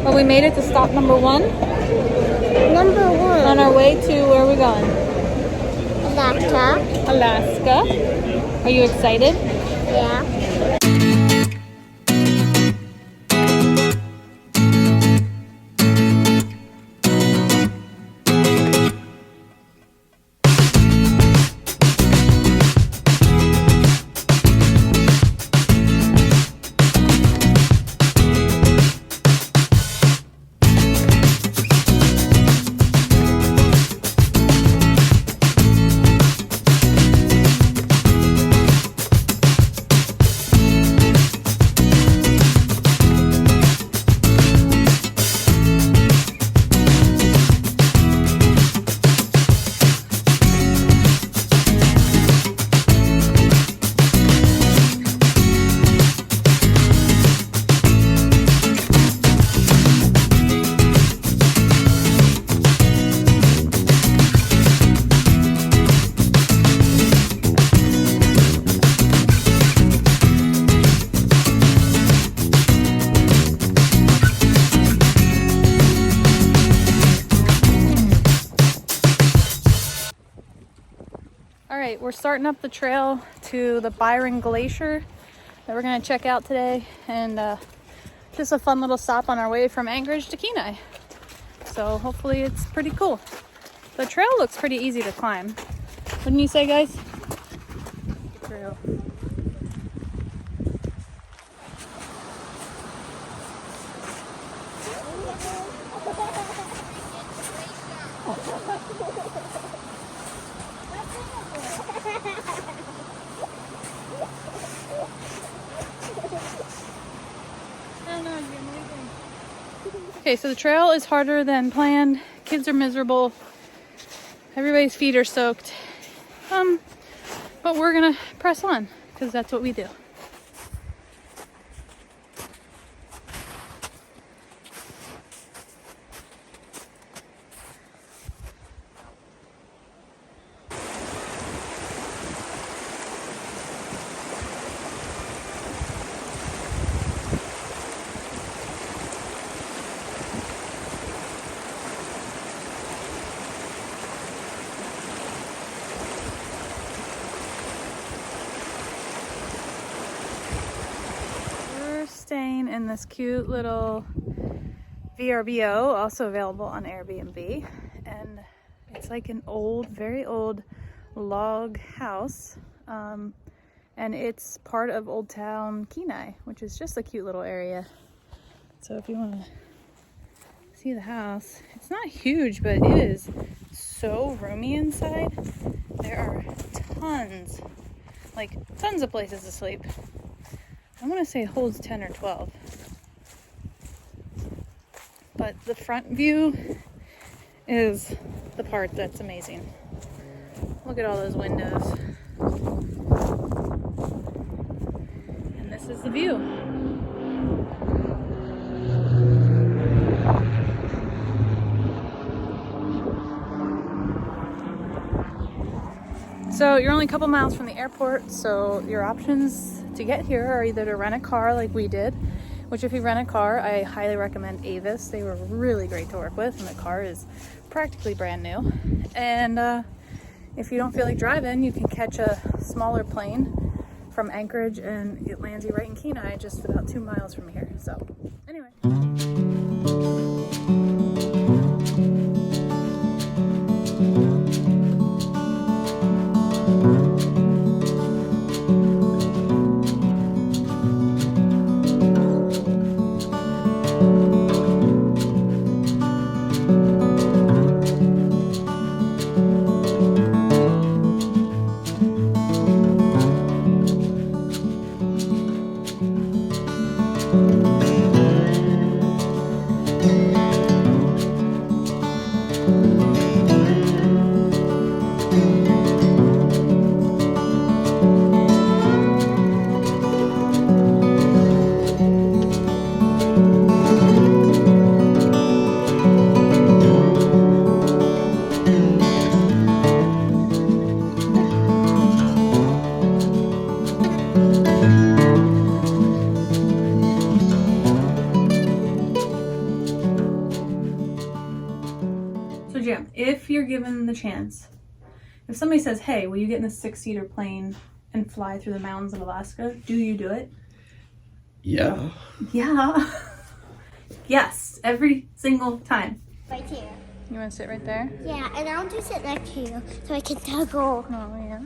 Well, we made it to stop number one. Number one. On our way to where are we going? Alaska. Alaska. Are you excited? Yeah. Alright, we're starting up the trail to the Byron Glacier that we're going to check out today, and just a fun little stop on our way from Anchorage to Kenai. So hopefully it's pretty cool. The trail looks pretty easy to climb. Wouldn't you say, guys? True. Okay, so the trail is harder than planned. Kids are miserable. Everybody's feet are soaked. But we're gonna press on because that's what we do. Staying in this cute little VRBO, also available on Airbnb, and it's like an old, very old log house, and it's part of Old Town Kenai, which is just a cute little area. So if you want to see the house, it's not huge, but it is so roomy inside. There are tons of places to sleep. I want to say it holds 10 or 12. But the front view is the part that's amazing. Look at all those windows. And this is the view. So you're only a couple miles from the airport, so your options to get here are either to rent a car like we did, which if you rent a car, I highly recommend Avis. They were really great to work with, and the car is practically brand new. And if you don't feel like driving, you can catch a smaller plane from Anchorage, and it lands you right in Kenai, just about 2 miles from here. So anyway. So Jim, if you're given the chance, if somebody says, hey, will you get in a 6-seater plane and fly through the mountains of Alaska, do you do it? Yeah. Yeah. Yes, every single time. Right here. You want to sit right there? Yeah, and I'll just sit next to you so I can toggle. Oh, yeah.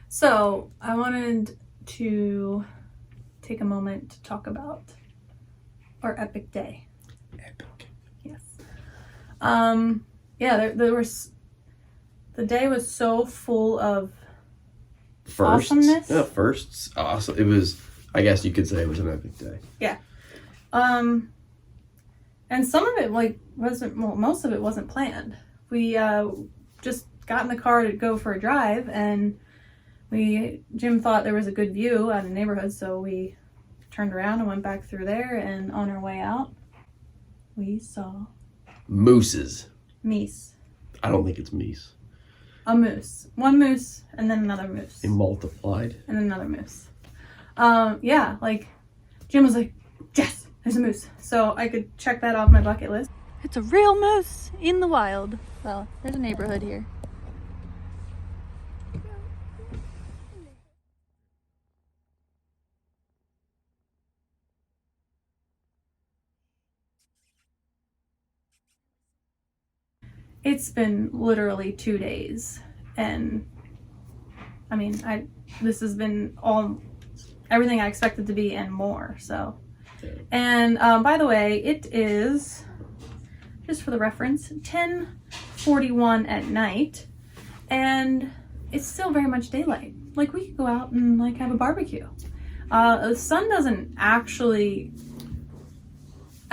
So I wanted to take a moment to talk about our epic day. Epic. Yes. Yeah, there was, the day was so full of Firsts. awesomeness. Yeah, firsts. Awesome. It was, I guess you could say it was an epic day. Yeah. And some of it most of it wasn't planned. We just got in the car to go for a drive, and Jim thought there was a good view out of the neighborhood, so we turned around and went back through there, and on our way out, we saw Mooses. meese. I don't think it's meese. A moose. One moose and then another moose. It multiplied. And then another moose. Yeah, like Jim was like, yes, there's a moose. So I could check that off my bucket list. It's a real moose in the wild. Well, there's a neighborhood here. It's been literally 2 days, and I mean, this has been everything I expected to be and more. So, and by the way, it is, just for the reference, 10:41 at night, and it's still very much daylight. Like, we could go out and like have a barbecue. The sun doesn't actually.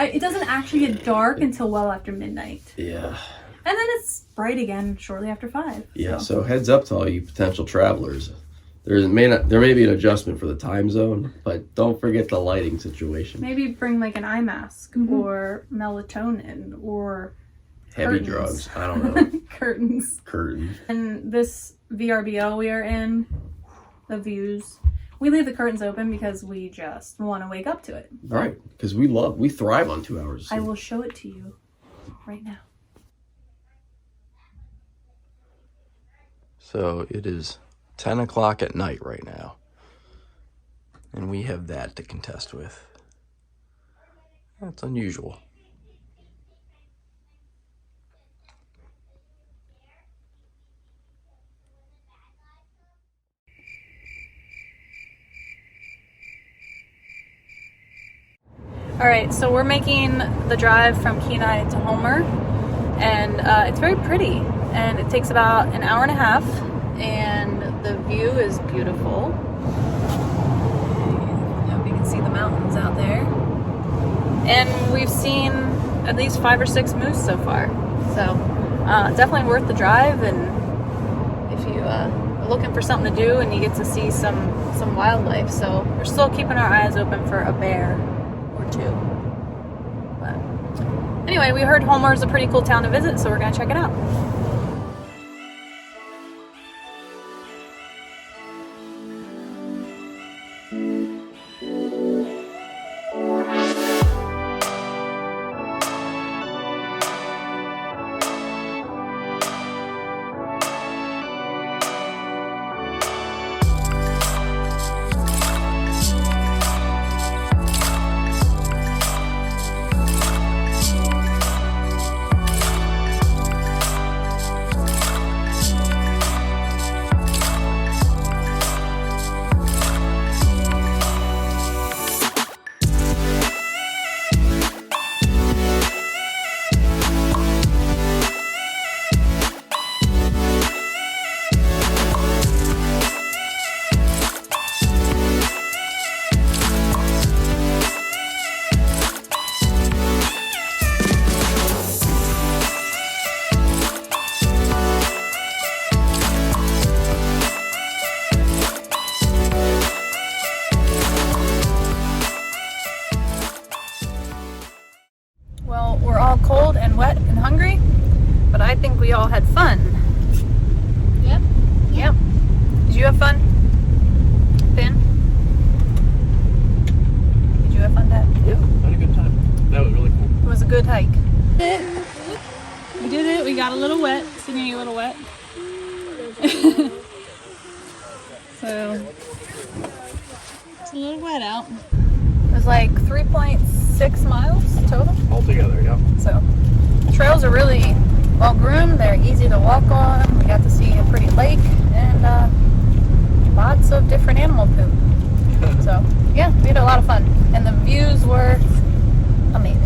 It doesn't actually get dark until well after midnight. Yeah. And then it's bright again shortly after 5. Yeah, so heads up to all you potential travelers. There may be an adjustment for the time zone, but don't forget the lighting situation. Maybe bring like an eye mask or melatonin or Heavy curtains. drugs. I don't know. Curtains. Curtains. And this VRBO we are in, the views, we leave the curtains open because we just want to wake up to it. Right, because we thrive on 2 hours of sleep. I will show it to you right now. So it is 10 o'clock at night right now. And we have that to contest with. That's unusual. All right, so we're making the drive from Kenai to Homer, and it's very pretty, and it takes about an hour and a half, and the view is beautiful. I hope you can see the mountains out there. And we've seen at least 5 or 6 moose so far, so definitely worth the drive. And if you are looking for something to do, and you get to see some wildlife, so we're still keeping our eyes open for a bear or 2. But anyway, we heard Homer is a pretty cool town to visit, so we're gonna check it out. Well, we're all cold and wet and hungry, but I think we all had fun. Yep. Yep. Did you have fun, Finn? Did you have fun, Dad? Yeah, had a good time. That was really cool. It was a good hike. We did it. We got a little wet. Sydney, a little wet. So it's a little wet out. It was like 3.6 miles total. Altogether, yeah. So the trails are really well groomed. They're easy to walk on. We got to see a pretty lake and lots of different animal poop. So yeah, we had a lot of fun, and the views were amazing.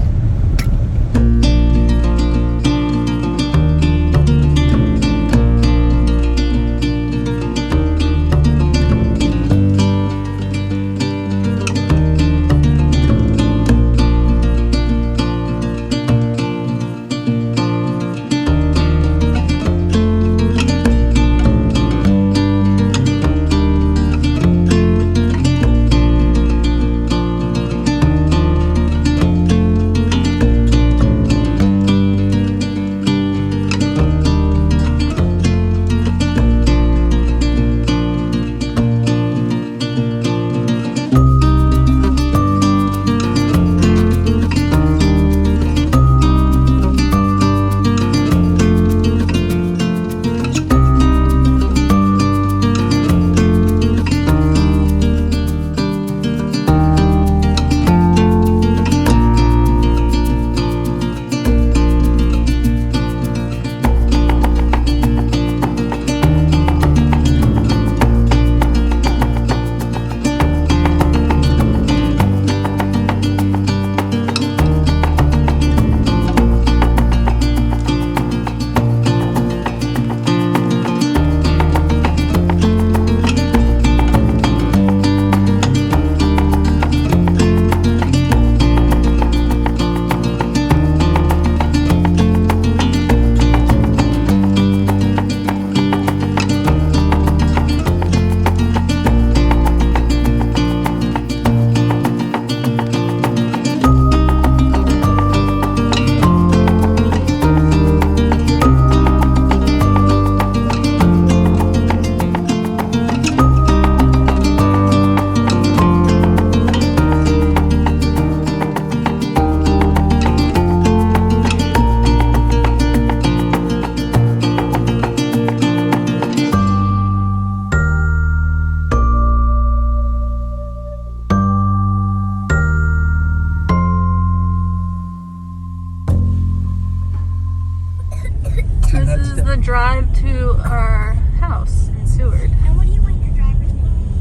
drive to our house in Seward. And what do you want your driver's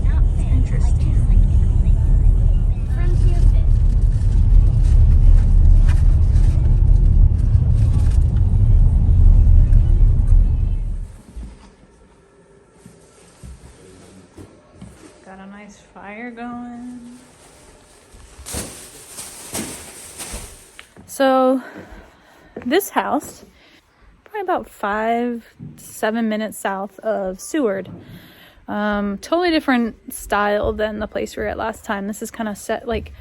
outfit? Interesting. From Houston. Got a nice fire going. So this house, probably about 5 to 7 minutes south of Seward. Totally different style than the place we were at last time. This is kind of set like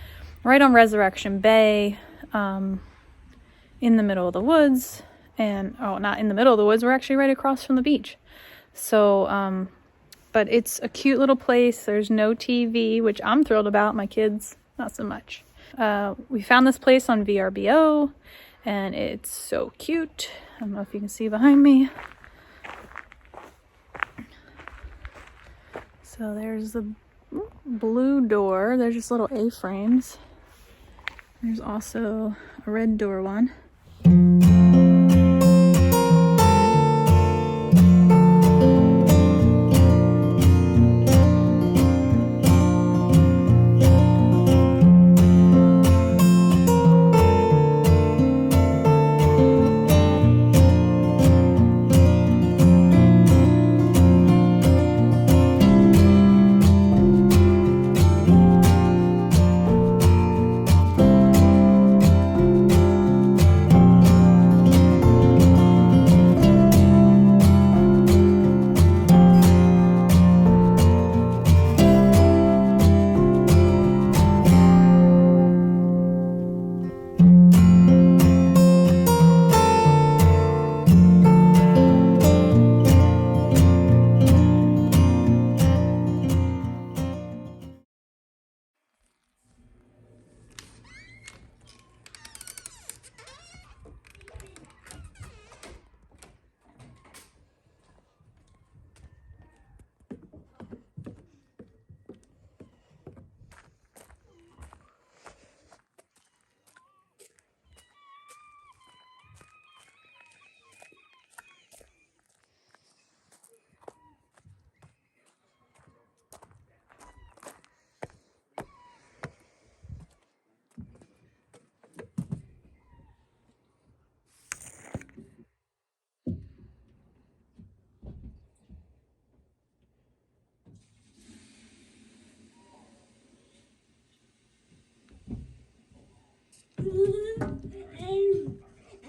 right on Resurrection Bay, in the middle of the woods. And not in the middle of the woods, we're actually right across from the beach. So but it's a cute little place. There's no TV, which I'm thrilled about. My kids, not so much. We found this place on VRBO, and it's so cute. I don't know if you can see behind me. So there's the blue door. There's just little A-frames. There's also a red door one.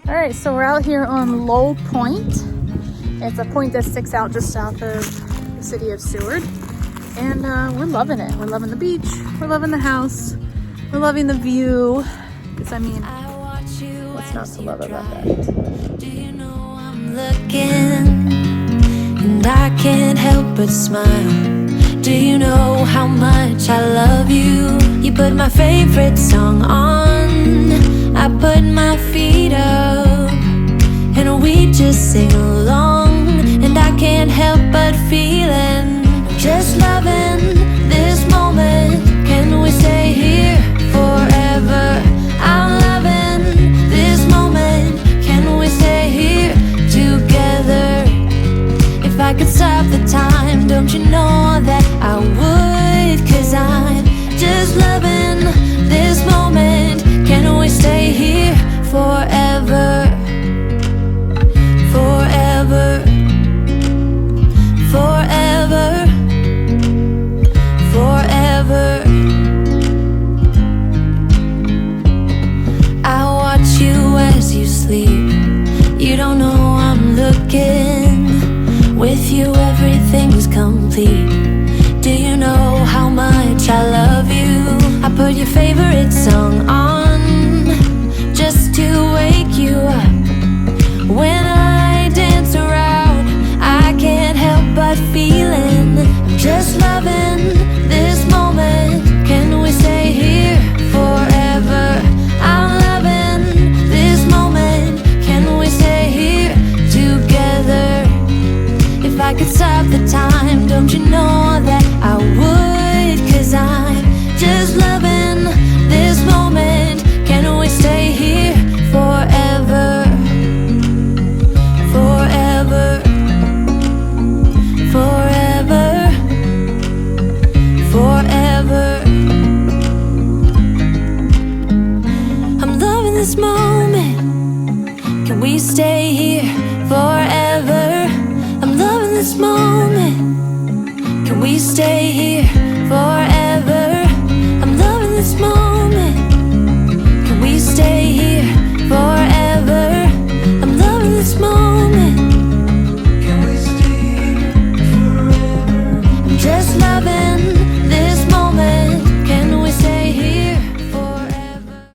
All right, so we're out here on Low Point. It's a point that sticks out just south of the city of Seward. And we're loving it. We're loving the beach. We're loving the house. We're loving the view. Because, I mean, what's not to love about that? Do you know I'm looking, and I can't help but smile. Do you know how much I love you? You put my favorite song on, I put my feet up, and we just sing along. And I can't help but feeling, just loving this moment. Can we stay here forever? I'm loving this moment. Can we stay here together? If I could stop the time, don't you know that I would? 'Cause I'm just loving this moment. Can we stay here forever? Forever. Forever. Forever. I watch you as you sleep. You don't know I'm looking. With you everything's complete. Do you know how much I love you? I put your favorite song on just to wake you up. When I dance around, I can't help but feeling, I'm just loving this moment. Can we stay here forever? I'm loving this moment. Can we stay here together? If I could stop the time, don't you know that I would? 'Cause I'm just loving this moment. this moment? Can we stay here forever?